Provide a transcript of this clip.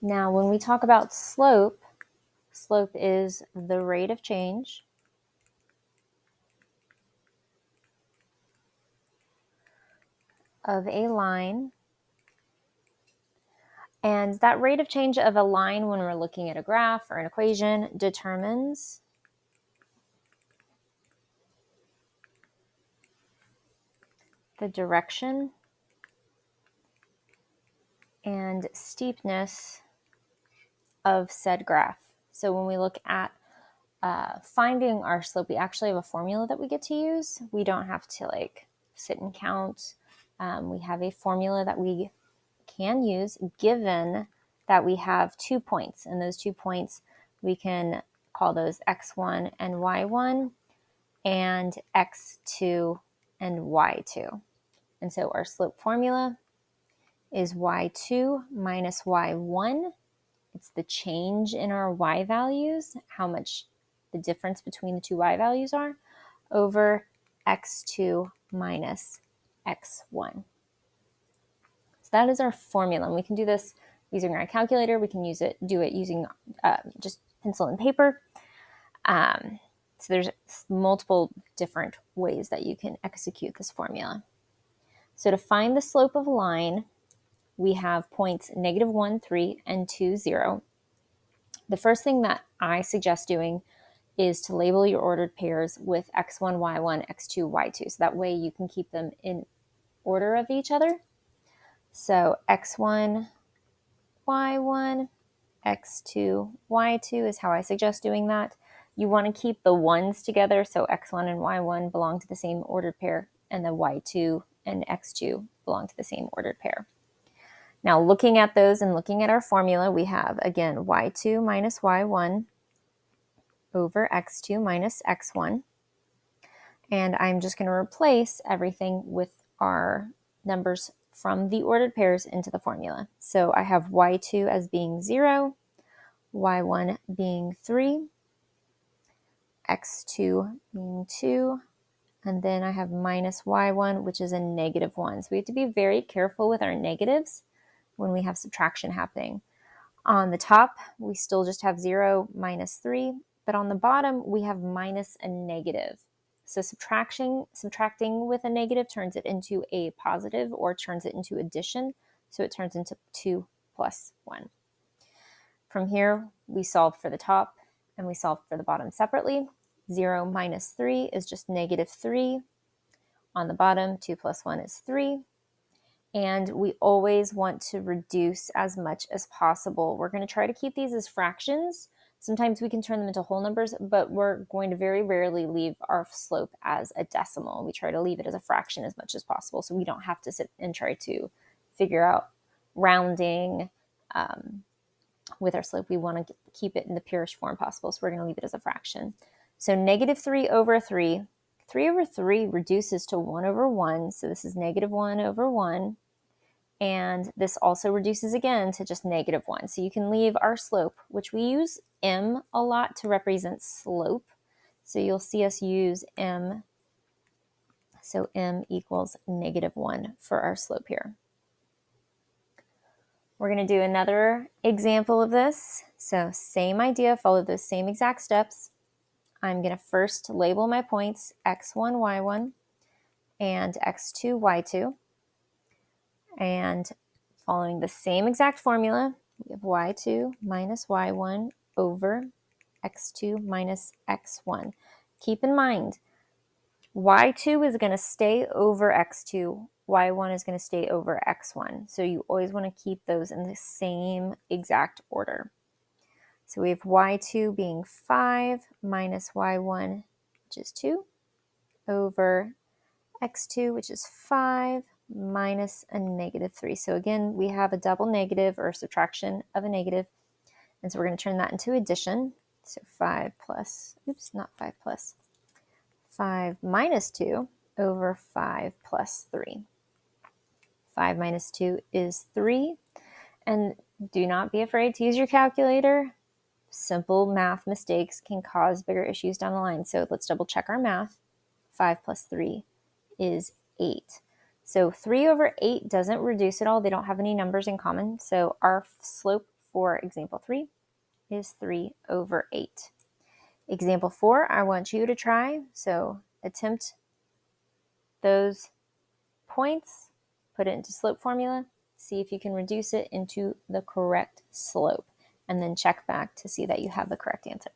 Now, when we talk about slope, slope is the rate of change of a line. And that rate of change of a line when we're looking at a graph or an equation determines the direction and steepness of said graph. So when we look at finding our slope, we actually have a formula that we get to use. We don't have to sit and count. We have a formula that we can use given that we have 2 points. And those 2 points, we can call those x1 and y1 and x2 and y2. And so our slope formula is y2 minus y1. It's the change in our y values, how much the difference between the two y values are, over x2 minus x1. So that is our formula. And we can do this using our calculator. We can do it using just pencil and paper. So there's multiple different ways that you can execute this formula. So to find the slope of a line, we have points -1, 3, and 2, 0. The first thing that I suggest doing is to label your ordered pairs with x1, y1, x2, y2. So that way you can keep them in order of each other. So x1, y1, x2, y2 is how I suggest doing that. You want to keep the ones together, so x1 and y1 belong to the same ordered pair, and the y2 and x2 belong to the same ordered pair. Now, looking at those and looking at our formula, we have, again, y2 minus y1 over x2 minus x1. And I'm just going to replace everything with our numbers from the ordered pairs into the formula. So I have y2 as being 0, y1 being 3, x2 being 2, and then I have minus y1, which is a -1. So we have to be very careful with our negatives when we have subtraction happening. On the top, we still just have 0, minus 3, but on the bottom, we have minus a negative. So subtracting with a negative turns it into a positive or turns it into addition. So it turns into 2 plus 1. From here, we solve for the top and we solve for the bottom separately. 0 minus 3 is just -3. On the bottom, 2 plus 1 is 3. And we always want to reduce as much as possible. We're going to try to keep these as fractions. Sometimes we can turn them into whole numbers, but we're going to very rarely leave our slope as a decimal. We try to leave it as a fraction as much as possible, so we don't have to sit and try to figure out rounding with our slope. We want to keep it in the purest form possible, so we're going to leave it as a fraction. So -3 over 3. 3 over 3 reduces to 1 over 1, so this is -1 over 1. And this also reduces again to just -1. So you can leave our slope, which we use m a lot to represent slope. So you'll see us use m. So m equals -1 for our slope here. We're going to do another example of this. So same idea, follow those same exact steps. I'm going to first label my points x1, y1, and x2, y2. And following the same exact formula, we have y2 minus y1 over x2 minus x1. Keep in mind, y2 is going to stay over x2, y1 is going to stay over x1. So you always want to keep those in the same exact order. So we have y2 being 5 minus y1, which is 2, over x2, which is 5, minus a -3. So again, we have a double negative or a subtraction of a negative. And so we're going to turn that into addition. So 5 minus 2 over 5 plus 3. 5 minus 2 is 3. And do not be afraid to use your calculator. Simple math mistakes can cause bigger issues down the line. So let's double check our math. 5 plus 3 is 8. So 3 over 8 doesn't reduce at all. They don't have any numbers in common. So our slope for example 3 is 3/8. Example 4, I want you to try. So attempt those points, put it into slope formula, see if you can reduce it into the correct slope, and then check back to see that you have the correct answer.